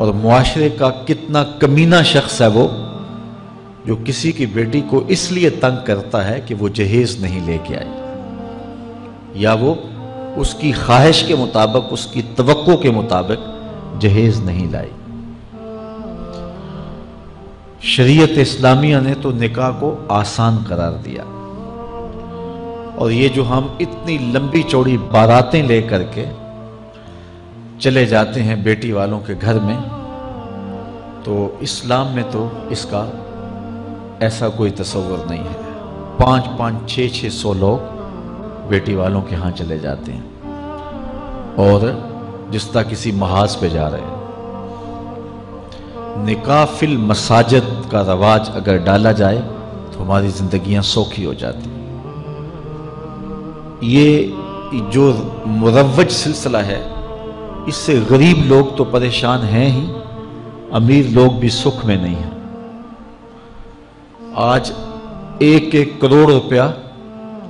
اور معاشرے کا کتنا کمینہ شخص ہے وہ جو کسی کی بیٹی کو اس لیے تنگ کرتا ہے کہ وہ جہیز نہیں لے کے آئی، یا وہ اس کی خواہش کے مطابق، اس کی توقع کے مطابق جہیز نہیں لائی۔ شریعت اسلامیہ نے تو نکاح کو آسان قرار دیا، اور یہ جو ہم اتنی لمبی چوڑی باراتیں لے کر کے چلے جاتے ہیں بیٹی والوں کے گھر میں، تو اسلام میں تو اس کا ایسا کوئی تصور نہیں ہے۔ 500 600 لوگ بیٹی والوں کے ہاں چلے جاتے ہیں اور جس طرح کسی محاذ پہ جا رہے ہیں۔ نکاح فی المساجد کا رواج اگر ڈالا جائے تو ہماری زندگیاں سوکھی ہو جاتی ہیں۔ یہ جو مروج سلسلہ ہے، اس سے غریب لوگ تو پریشان ہیں ہی، امیر لوگ بھی سکھ میں نہیں ہیں۔ آج 1 کروڑ روپیہ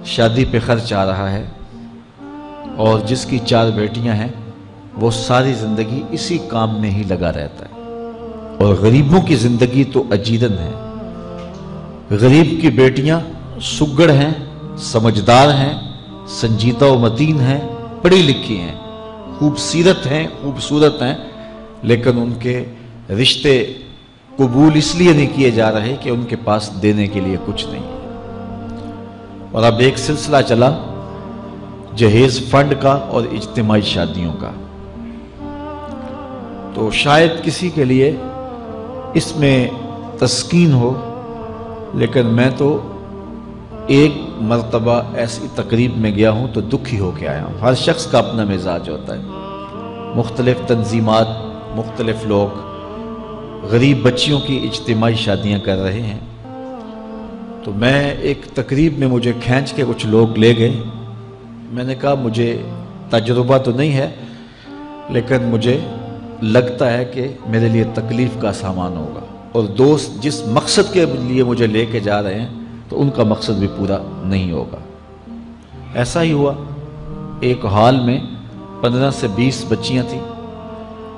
شادی پہ خرچ آ رہا ہے، اور جس کی 4 بیٹیاں ہیں وہ ساری زندگی اسی کام میں ہی لگا رہتا ہے۔ اور غریبوں کی زندگی تو اجیرن ہے۔ غریب کی بیٹیاں سگڑ ہیں، سمجھدار ہیں، سنجیدہ و متین ہیں، پڑھی لکھی ہیں، خوبصورت ہیں، لیکن ان کے رشتے قبول اس لیے نہیں کیے جا رہے کہ ان کے پاس دینے کے لیے کچھ نہیں ہے۔ اور اب ایک سلسلہ چلا جہیز فنڈ کا اور اجتماعی شادیوں کا، تو شاید کسی کے لیے اس میں تسکین ہو، لیکن میں تو ایک مرتبہ ایسی تقریب میں گیا ہوں تو دکھی ہو کے آیا ہوں۔ ہر شخص کا اپنا مزاج ہوتا ہے، مختلف تنظیمات، مختلف لوگ غریب بچیوں کی اجتماعی شادیاں کر رہے ہیں۔ تو میں ایک تقریب میں مجھے کھینچ کے کچھ لوگ لے گئے۔ میں نے کہا مجھے تجربہ تو نہیں ہے، لیکن مجھے لگتا ہے کہ میرے لیے تکلیف کا سامان ہوگا، اور دوست جس مقصد کے لیے مجھے لے کے جا رہے ہیں تو ان کا مقصد بھی پورا نہیں ہوگا۔ ایسا ہی ہوا۔ ایک ہال میں 15 سے 20 بچیاں تھیں،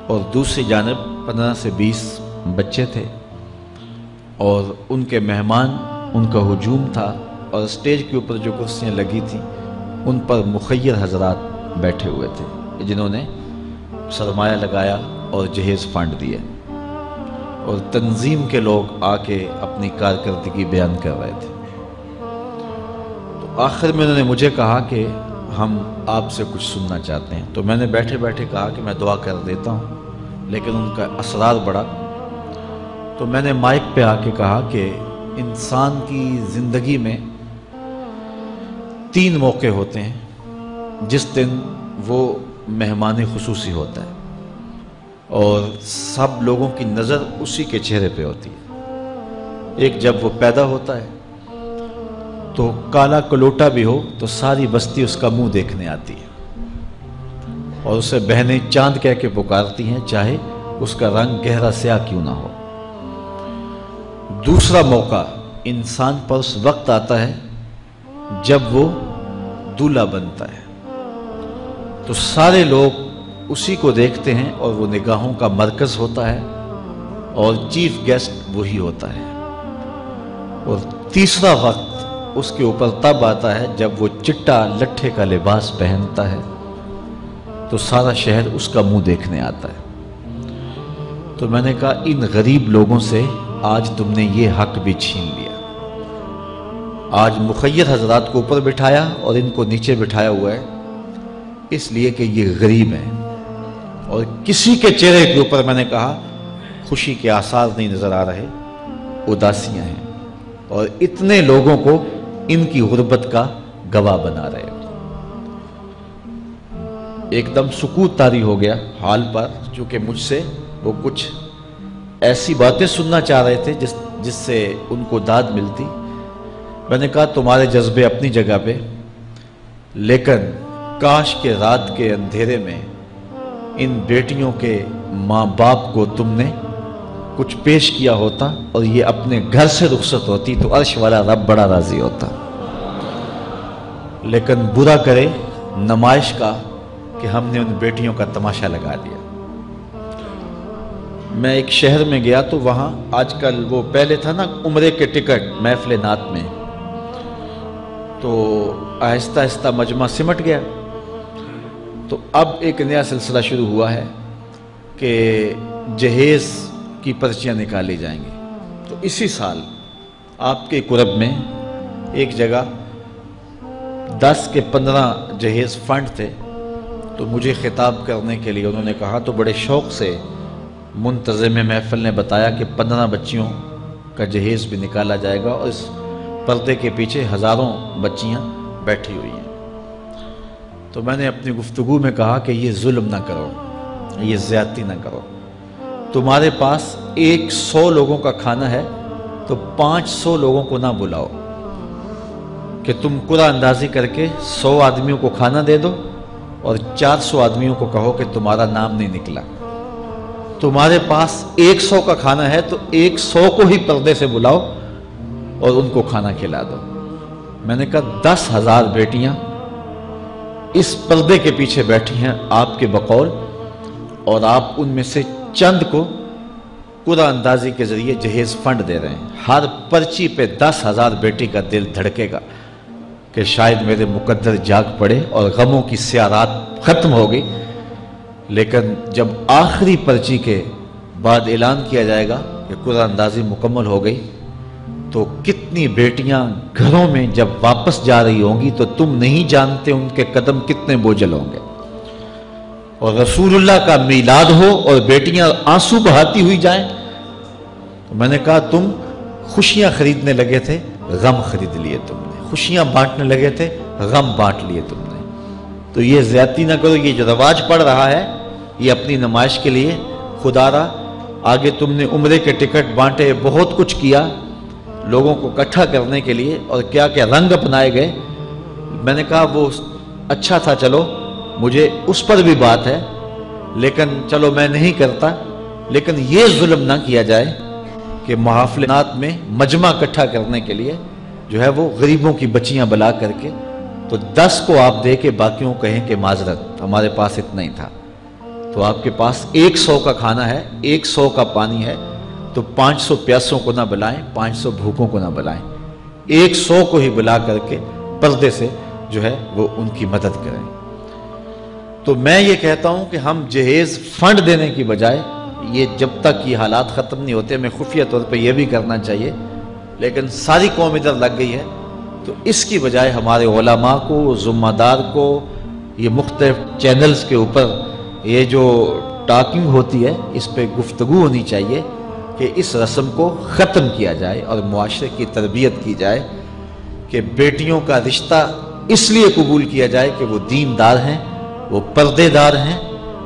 اور دوسری جانب 15 سے 20 بچے تھے، اور ان کے مہمان، ان کا ہجوم تھا، اور اسٹیج کے اوپر جو کرسیاں لگی تھیں ان پر مخیر حضرات بیٹھے ہوئے تھے جنہوں نے سرمایہ لگایا اور جہیز فنڈ دیے، اور تنظیم کے لوگ آ کے اپنی کارکردگی بیان کر رہے تھے۔ تو آخر میں انہوں نے مجھے کہا کہ ہم آپ سے کچھ سننا چاہتے ہیں۔ تو میں نے بیٹھے بیٹھے کہا کہ میں دعا کر دیتا ہوں، لیکن ان کا اصرار بڑھا۔ تو میں نے مائک پہ آ کے کہا کہ انسان کی زندگی میں 3 موقع ہوتے ہیں جس دن وہ مہمان خصوصی ہوتا ہے، اور سب لوگوں کی نظر اسی کے چہرے پہ ہوتی ہے۔ ایک جب وہ پیدا ہوتا ہے تو کالا کلوٹا بھی ہو تو ساری بستی اس کا منہ دیکھنے آتی ہے، اور اسے بہنیں چاند کہہ کے پکارتی ہیں، چاہے اس کا رنگ گہرا سیاہ کیوں نہ ہو۔ دوسرا موقع انسان پر اس وقت آتا ہے جب وہ دولہا بنتا ہے، تو سارے لوگ اسی کو دیکھتے ہیں، اور وہ نگاہوں کا مرکز ہوتا ہے، اور چیف گیسٹ وہی ہوتا ہے۔ اور تیسرا وقت اس کے اوپر تب آتا ہے جب وہ چٹا لٹھے کا لباس پہنتا ہے، تو سارا شہر اس کا منہ دیکھنے آتا ہے۔ تو میں نے کہا ان غریب لوگوں سے آج تم نے یہ حق بھی چھین لیا۔ آج مخیر حضرات کو اوپر بٹھایا اور ان کو نیچے بٹھایا ہوا ہے، اس لیے کہ یہ غریب ہیں، اور کسی کے چہرے کے اوپر میں نے کہا خوشی کے آثار نہیں نظر آ رہے، اداسیاں ہیں، اور اتنے لوگوں کو ان کی غربت کا گواہ بنا رہے ہو۔ ایک دم سکوت طاری ہو گیا حال پر، چونکہ مجھ سے وہ کچھ ایسی باتیں سننا چاہ رہے تھے جس سے ان کو داد ملتی۔ میں نے کہا تمہارے جذبے اپنی جگہ پہ، لیکن کاش کے رات کے اندھیرے میں ان بیٹیوں کے ماں باپ کو تم نے کچھ پیش کیا ہوتا اور یہ اپنے گھر سے رخصت ہوتی تو عرش والا رب بڑا راضی ہوتا۔ لیکن برا کرے نمائش کا کہ ہم نے ان بیٹیوں کا تماشا لگا دیا۔ میں ایک شہر میں گیا تو وہاں آج کل وہ پہلے تھا نا عمرے کے ٹکٹ محفل نعت میں، تو آہستہ آہستہ مجمع سمٹ گیا، تو اب ایک نیا سلسلہ شروع ہوا ہے کہ جہیز کی پرچیاں نکالی جائیں گی۔ تو اسی سال آپ کے قرب میں ایک جگہ 10 کے 15 جہیز فنڈ تھے، تو مجھے خطاب کرنے کے لیے انہوں نے کہا، تو بڑے شوق سے منتظم محفل نے بتایا کہ 15 بچیوں کا جہیز بھی نکالا جائے گا، اور اس پردے کے پیچھے ہزاروں بچیاں بیٹھی ہوئی ہیں۔ تو میں نے اپنی گفتگو میں کہا کہ یہ ظلم نہ کرو، یہ زیادتی نہ کرو، تمہارے پاس 100 لوگوں کا کھانا ہے تو 500 لوگوں کو نہ بلاؤ کہ تم قرعہ اندازی کر کے 100 آدمیوں کو کھانا دے دو اور 400 آدمیوں کو کہو کہ تمہارا نام نہیں نکلا۔ تمہارے پاس 100 کا کھانا ہے تو 100 کو ہی پردے سے بلاؤ اور ان کو کھانا کھلا دو۔ میں نے کہا 10,000 بیٹیاں اس پردے کے پیچھے بیٹھی ہیں آپ کے بقول، اور آپ ان میں سے چند کو قرعہ اندازی کے ذریعے جہیز فنڈ دے رہے ہیں۔ ہر پرچی پہ 10,000 بیٹی کا دل دھڑکے گا کہ شاید میرے مقدر جاگ پڑے اور غموں کی سیاہ رات ختم ہو گئی، لیکن جب آخری پرچی کے بعد اعلان کیا جائے گا کہ قرعہ اندازی مکمل ہو گئی، تو کتنی بیٹیاں گھروں میں جب واپس جا رہی ہوں گی تو تم نہیں جانتے ان کے قدم کتنے بوجھل ہوں گے۔ اور رسول اللہ کا میلاد ہو اور بیٹیاں آنسو بہاتی ہوئی جائیں، تو میں نے کہا تم خوشیاں خریدنے لگے تھے، غم خرید لیے تم نے، خوشیاں بانٹنے لگے تھے، غم بانٹ لیے تم نے۔ تو یہ زیادتی نہ کرو، یہ جو رواج پڑ رہا ہے یہ اپنی نمائش کے لیے، خدا را آگے تم نے عمرے کے ٹکٹ بانٹے، بہت کچھ کیا لوگوں کو اکٹھا کرنے کے لیے، اور کیا کیا رنگ اپنائے گئے۔ میں نے کہا وہ اچھا تھا، چلو مجھے اس پر بھی بات ہے، لیکن چلو میں نہیں کرتا، لیکن یہ ظلم نہ کیا جائے کہ محافلات میں مجمع اکٹھا کرنے کے لیے جو ہے وہ غریبوں کی بچیاں بلا کر کے تو 10 کو آپ دے کے باقیوں کہیں کہ معذرت ہمارے پاس اتنا ہی تھا۔ تو آپ کے پاس 100 کا کھانا ہے، 100 کا پانی ہے، تو 500 پیاسوں کو نہ بلائیں، 500 بھوکوں کو نہ بلائیں، 100 کو ہی بلا کر کے پردے سے جو ہے وہ ان کی مدد کریں۔ تو میں یہ کہتا ہوں کہ ہم جہیز فنڈ دینے کی بجائے، یہ جب تک یہ حالات ختم نہیں ہوتے، میں خفیہ طور پہ یہ بھی کرنا چاہیے، لیکن ساری قوم ادھر لگ گئی ہے، تو اس کی بجائے ہمارے علماء کو، ذمہ دار کو، یہ مختلف چینلز کے اوپر یہ جو ٹاکنگ ہوتی ہے اس پہ گفتگو ہونی چاہیے کہ اس رسم کو ختم کیا جائے اور معاشرے کی تربیت کی جائے کہ بیٹیوں کا رشتہ اس لیے قبول کیا جائے کہ وہ دیندار ہیں، وہ پردے دار ہیں،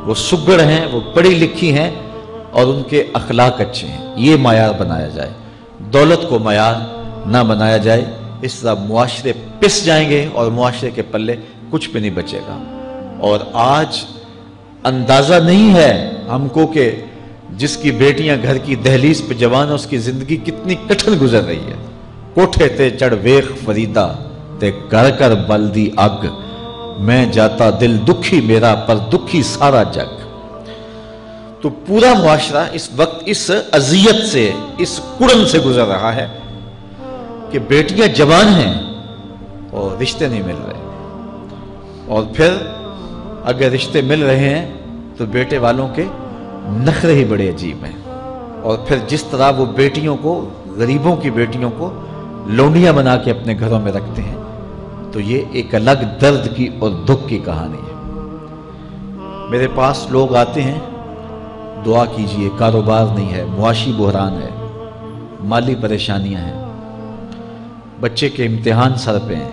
وہ سگڑ ہیں، وہ پڑھی لکھی ہیں اور ان کے اخلاق اچھے ہیں، یہ معیار بنایا جائے، دولت کو معیار نہ بنایا جائے۔ اس طرح معاشرے پس جائیں گے اور معاشرے کے پلے کچھ بھی نہیں بچے گا۔ اور آج اندازہ نہیں ہے ہم کو کہ جس کی بیٹیاں گھر کی دہلیز پہ جوان ہے اس کی زندگی کتنی کٹھن گزر رہی ہے۔ کوٹھے تے چڑھ ویخ فریدا تے کر کر بلدی اگ، میں جاتا دل دکھی میرا پر دکھی سارا جگ۔ تو پورا معاشرہ اس وقت اس اذیت سے، اس کڑن سے گزر رہا ہے کہ بیٹیاں جوان ہیں اور رشتے نہیں مل رہے، اور پھر اگر رشتے مل رہے ہیں تو بیٹے والوں کے نخرے ہی بڑے عجیب ہیں، اور پھر جس طرح وہ بیٹیوں کو، غریبوں کی بیٹیوں کو لونڈیاں بنا کے اپنے گھروں میں رکھتے ہیں، تو یہ ایک الگ درد کی اور دکھ کی کہانی ہے۔ میرے پاس لوگ آتے ہیں، دعا کیجئے، کاروبار نہیں ہے، معاشی بحران ہے، مالی پریشانیاں ہیں، بچے کے امتحان سر پہ ہیں،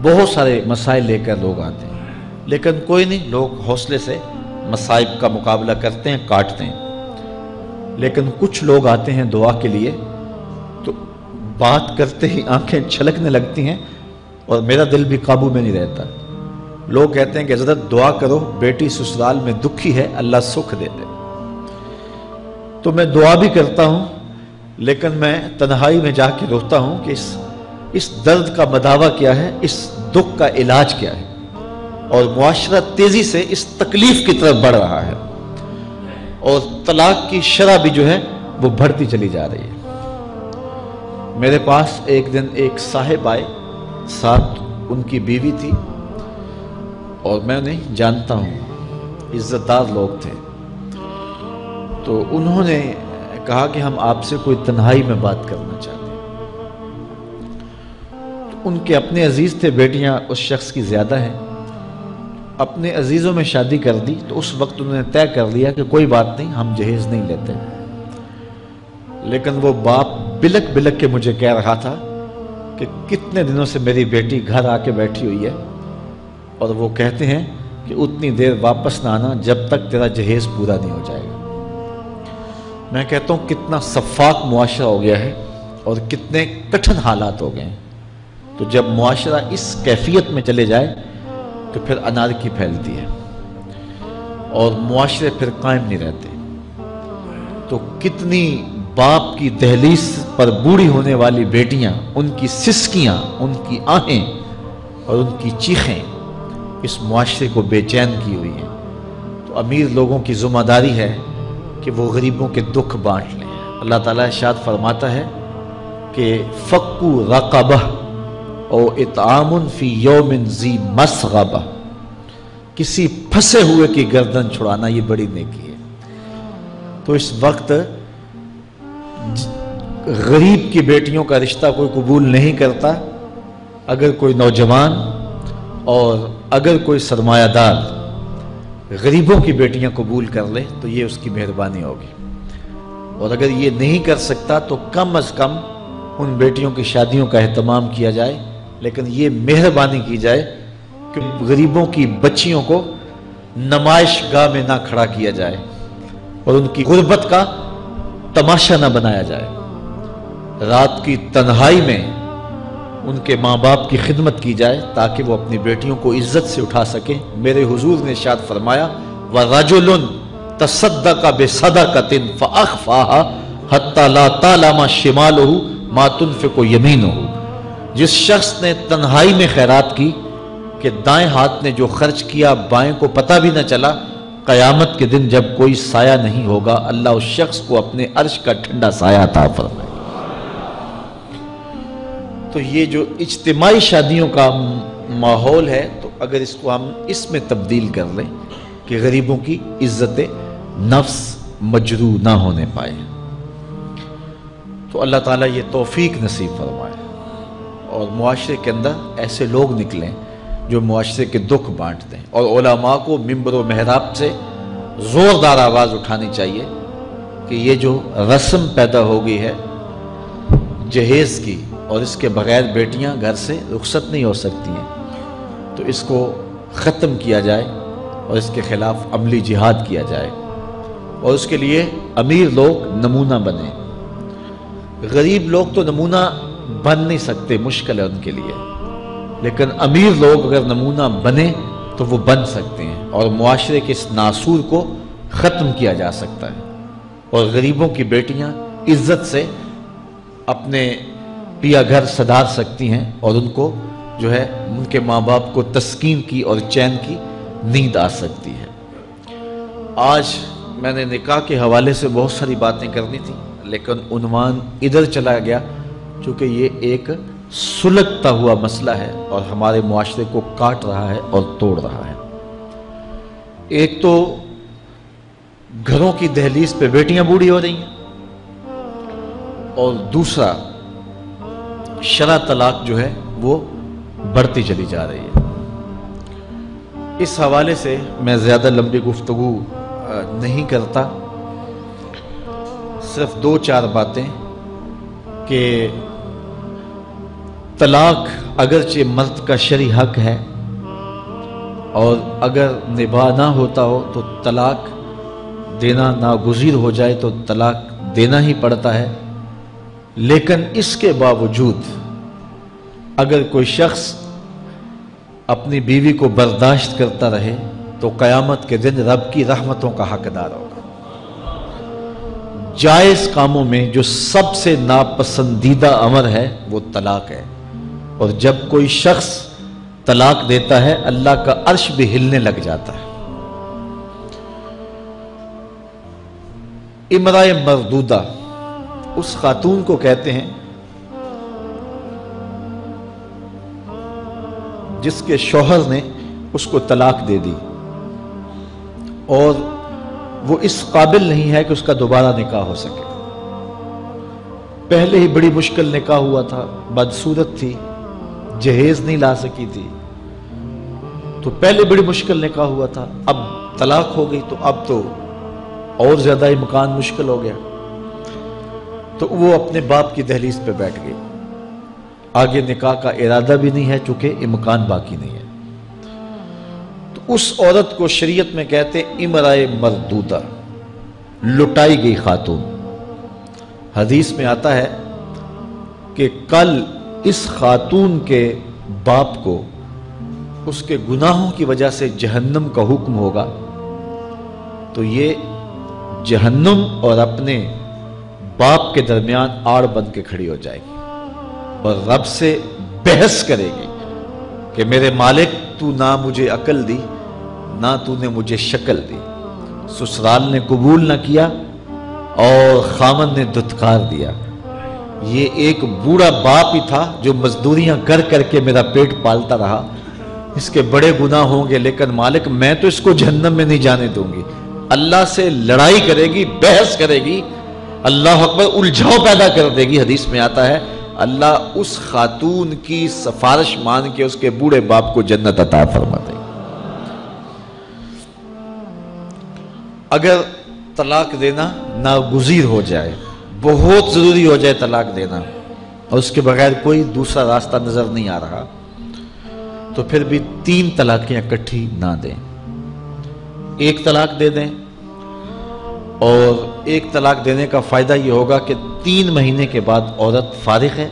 بہت سارے مسائل لے کر لوگ آتے ہیں، لیکن کوئی نہیں، لوگ حوصلے سے مصائب کا مقابلہ کرتے ہیں، کاٹتے ہیں۔ لیکن کچھ لوگ آتے ہیں دعا کے لیے تو بات کرتے ہی آنکھیں چھلکنے لگتی ہیں اور میرا دل بھی قابو میں نہیں رہتا۔ لوگ کہتے ہیں کہ حضرت دعا کرو، بیٹی سسرال میں دکھی ہے، اللہ سکھ دے دے۔ تو میں دعا بھی کرتا ہوں، لیکن میں تنہائی میں جا کے روتا ہوں کہ اس درد کا مداوع کیا ہے، اس دکھ کا علاج کیا ہے، اور معاشرہ تیزی سے اس تکلیف کی طرف بڑھ رہا ہے۔ اور طلاق کی شرح بھی جو ہے وہ بڑھتی چلی جا رہی ہے۔ میرے پاس ایک دن ایک صاحب آئے، ساتھ ان کی بیوی تھی، اور میں انہیں جانتا ہوں، عزت دار لوگ تھے۔ تو انہوں نے کہا کہ ہم آپ سے کوئی تنہائی میں بات کرنا چاہتے ہیں۔ تو ان کے اپنے عزیز تھے، بیٹیاں اس شخص کی زیادہ ہیں، اپنے عزیزوں میں شادی کر دی، تو اس وقت انہوں نے طے کر لیا کہ کوئی بات نہیں، ہم جہیز نہیں لیتے۔ لیکن وہ باپ بلک بلک کے مجھے کہہ رہا تھا کہ کتنے دنوں سے میری بیٹی گھر آ کے بیٹھی ہوئی ہے، اور وہ کہتے ہیں کہ اتنی دیر واپس نہ آنا جب تک تیرا جہیز پورا نہیں ہو جائے گا۔ میں کہتا ہوں کتنا صفاق معاشرہ ہو گیا ہے اور کتنے کٹھن حالات ہو گئے ہیں۔ تو جب معاشرہ اس کیفیت میں چلے جائے تو پھر انارکی پھیلتی ہے اور معاشرے پھر قائم نہیں رہتے۔ تو کتنی باپ کی دہلیز پر بوڑھی ہونے والی بیٹیاں، ان کی سسکیاں، ان کی آہیں اور ان کی چیخیں اس معاشرے کو بے چین کی ہوئی ہیں۔ تو امیر لوگوں کی ذمہ داری ہے کہ وہ غریبوں کے دکھ بانٹ لیں۔ اللہ تعالیٰ ارشاد فرماتا ہے کہ فَقُّ رَقَبَةٍ او اطعام فی یوم ذی مسغبہ، کسی پھنسے ہوئے کی گردن چھڑانا یہ بڑی نیکی ہے۔ تو اس وقت غریب کی بیٹیوں کا رشتہ کوئی قبول نہیں کرتا۔ اگر کوئی نوجوان اور اگر کوئی سرمایہ دار غریبوں کی بیٹیاں قبول کر لے تو یہ اس کی مہربانی ہوگی، اور اگر یہ نہیں کر سکتا تو کم از کم ان بیٹیوں کی شادیوں کا اہتمام کیا جائے، لیکن یہ مہربانی کی جائے کہ غریبوں کی بچیوں کو نمائش گاہ میں نہ کھڑا کیا جائے اور ان کی غربت کا تماشا نہ بنایا جائے۔ رات کی تنہائی میں ان کے ماں باپ کی خدمت کی جائے تاکہ وہ اپنی بیٹیوں کو عزت سے اٹھا سکیں۔ میرے حضور نے ارشاد فرمایا وَرَجُلٌ تَصَدَّقَ بِصَدَقَةٍ فَأَخْفَاهَا حَتَّى لَا تَعْلَمَ شِمَالُهُ مَا تُنْفِقُ يَمِينُهُ، جس شخص نے تنہائی میں خیرات کی کہ دائیں ہاتھ نے جو خرچ کیا بائیں کو پتہ بھی نہ چلا، قیامت کے دن جب کوئی سایہ نہیں ہوگا اللہ اس شخص کو اپنے عرش کا ٹھنڈا سایہ عطا فرمائے۔ تو یہ جو اجتماعی شادیوں کا ماحول ہے، تو اگر اس کو ہم اس میں تبدیل کر لیں کہ غریبوں کی عزت نفس مجروح نہ ہونے پائے، تو اللہ تعالیٰ یہ توفیق نصیب فرمائے اور معاشرے کے اندر ایسے لوگ نکلیں جو معاشرے کے دکھ بانٹتے ہیں۔ اور علماء کو ممبر و محراب سے زوردار آواز اٹھانی چاہیے کہ یہ جو رسم پیدا ہو گئی ہے جہیز کی، اور اس کے بغیر بیٹیاں گھر سے رخصت نہیں ہو سکتی ہیں، تو اس کو ختم کیا جائے اور اس کے خلاف عملی جہاد کیا جائے، اور اس کے لیے امیر لوگ نمونہ بنیں۔ غریب لوگ تو نمونہ بن نہیں سکتے، مشکل ہے ان کے لیے، لیکن امیر لوگ اگر نمونہ بنیں تو وہ بن سکتے ہیں اور معاشرے کے اس ناسور کو ختم کیا جا سکتا ہے، اور غریبوں کی بیٹیاں عزت سے اپنے پیا گھر سدھار سکتی ہیں، اور ان کو جو ہے ان کے ماں باپ کو تسکین کی اور چین کی نیند آ سکتی ہے۔ آج میں نے نکاح کے حوالے سے بہت ساری باتیں کرنی تھی، لیکن عنوان ادھر چلا گیا چونکہ یہ ایک سلگتا ہوا مسئلہ ہے اور ہمارے معاشرے کو کاٹ رہا ہے اور توڑ رہا ہے۔ ایک تو گھروں کی دہلیز پہ بیٹیاں بوڑھی ہو رہی ہیں، اور دوسرا شرع طلاق جو ہے وہ بڑھتی چلی جا رہی ہے۔ اس حوالے سے میں زیادہ لمبی گفتگو نہیں کرتا، صرف دو چار باتیں کہ طلاق اگرچہ مرد کا شرعی حق ہے، اور اگر نباہ نہ ہوتا ہو تو طلاق دینا ناگزیر ہو جائے تو طلاق دینا ہی پڑتا ہے، لیکن اس کے باوجود اگر کوئی شخص اپنی بیوی کو برداشت کرتا رہے تو قیامت کے دن رب کی رحمتوں کا حقدار ہوگا۔ جائز کاموں میں جو سب سے ناپسندیدہ امر ہے وہ طلاق ہے، اور جب کوئی شخص طلاق دیتا ہے اللہ کا عرش بھی ہلنے لگ جاتا ہے۔ امرأہ مردودہ اس خاتون کو کہتے ہیں جس کے شوہر نے اس کو طلاق دے دی اور وہ اس قابل نہیں ہے کہ اس کا دوبارہ نکاح ہو سکے. پہلے ہی بڑی مشکل نکاح ہوا تھا، بدصورت تھی، جہیز نہیں لا سکی تھی، تو پہلے بڑی مشکل نکاح ہوا تھا، اب طلاق ہو گئی تو اب تو اور زیادہ امکان مشکل ہو گیا. تو وہ اپنے باپ کی دہلیز پہ بیٹھ گئی. آگے نکاح کا ارادہ بھی نہیں ہے چونکہ امکان باقی نہیں ہے. تو اس عورت کو شریعت میں کہتے امرأہ مردودہ، لٹائی گئی خاتون. حدیث میں آتا ہے کہ کل اس خاتون کے باپ کو اس کے گناہوں کی وجہ سے جہنم کا حکم ہوگا، تو یہ جہنم اور اپنے باپ کے درمیان آڑ بن کے کھڑی ہو جائے گی اور رب سے بحث کرے گی کہ میرے مالک تو نہ مجھے عقل دی نہ تو نے مجھے شکل دی. سسرال نے قبول نہ کیا اور خامن نے دھتکار دیا. یہ ایک بوڑھا باپ ہی تھا جو مزدوریاں کر کر کے میرا پیٹ پالتا رہا. اس کے بڑے گناہ ہوں گے لیکن مالک میں تو اس کو جہنم میں نہیں جانے دوں گی. اللہ سے لڑائی کرے گی، بحث کرے گی، اللہ اکبر، الجھاؤ پیدا کر دے گی. حدیث میں آتا ہے اللہ اس خاتون کی سفارش مان کے اس کے بوڑھے باپ کو جنت عطا فرما دے. اگر طلاق دینا ناگزیر ہو جائے، بہت ضروری ہو جائے طلاق دینا اور اس کے بغیر کوئی دوسرا راستہ نظر نہیں آ رہا، تو پھر بھی 3 طلاقیں اکٹھی نہ دیں. 1 طلاق دے دیں، اور 1 طلاق دینے کا فائدہ یہ ہوگا کہ 3 مہینے کے بعد عورت فارغ ہے،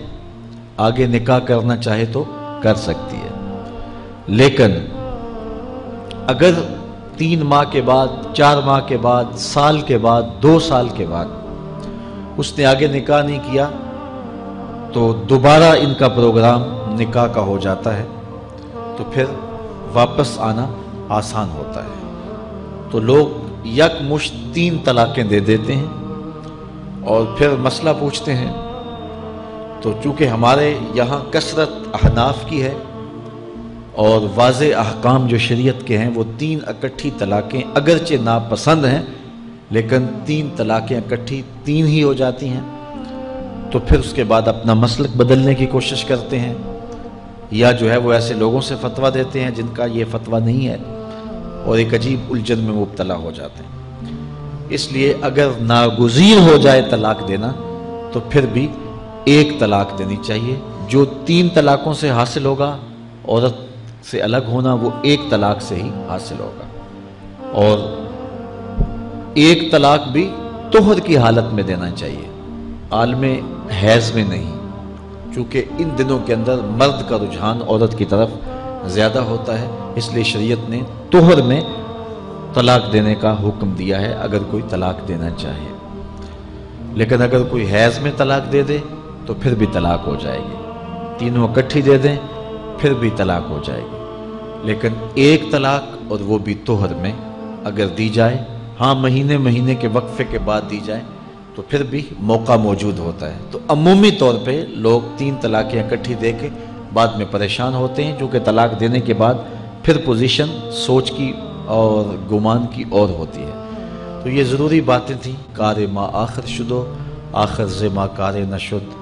آگے نکاح کرنا چاہے تو کر سکتی ہے. لیکن اگر 3 ماہ کے بعد، 4 ماہ کے بعد، سال کے بعد، 2 سال کے بعد اس نے آگے نکاح نہیں کیا تو دوبارہ ان کا پروگرام نکاح کا ہو جاتا ہے، تو پھر واپس آنا آسان ہوتا ہے. تو لوگ یک مشت 3 طلاقیں دے دیتے ہیں اور پھر مسئلہ پوچھتے ہیں. تو چونکہ ہمارے یہاں کثرت احناف کی ہے اور واضح احکام جو شریعت کے ہیں وہ 3 اکٹھی طلاقیں اگرچہ ناپسند ہیں لیکن 3 طلاقیں اکٹھی 3 ہی ہو جاتی ہیں. تو پھر اس کے بعد اپنا مسلک بدلنے کی کوشش کرتے ہیں، یا جو ہے وہ ایسے لوگوں سے فتویٰ دیتے ہیں جن کا یہ فتویٰ نہیں ہے اور ایک عجیب الجھن میں مبتلا ہو جاتے ہیں. اس لیے اگر ناگزیر ہو جائے طلاق دینا تو پھر بھی 1 طلاق دینی چاہیے. جو 3 طلاقوں سے حاصل ہوگا، عورت سے الگ ہونا، وہ 1 طلاق سے ہی حاصل ہوگا. اور 1 طلاق بھی طہر کی حالت میں دینا چاہیے، عالم حیض میں نہیں، چونکہ ان دنوں کے اندر مرد کا رجحان عورت کی طرف زیادہ ہوتا ہے. اس لیے شریعت نے طہر میں طلاق دینے کا حکم دیا ہے اگر کوئی طلاق دینا چاہے. لیکن اگر کوئی حیض میں طلاق دے دے تو پھر بھی طلاق ہو جائے گی. 3 اکٹھی دے دیں پھر بھی طلاق ہو جائے گی. لیکن 1 طلاق اور وہ بھی طہر میں اگر دی جائے، ہاں مہینے کے وقفے کے بعد دی جائے تو پھر بھی موقع موجود ہوتا ہے. تو عمومی طور پہ لوگ 3 طلاقیں اکٹھی دے کے بعد میں پریشان ہوتے ہیں، کیونکہ طلاق دینے کے بعد پھر پوزیشن سوچ کی اور گمان کی اور ہوتی ہے. تو یہ ضروری باتیں تھیں. کار ما آخر شدو آخر ز ما کار نشد.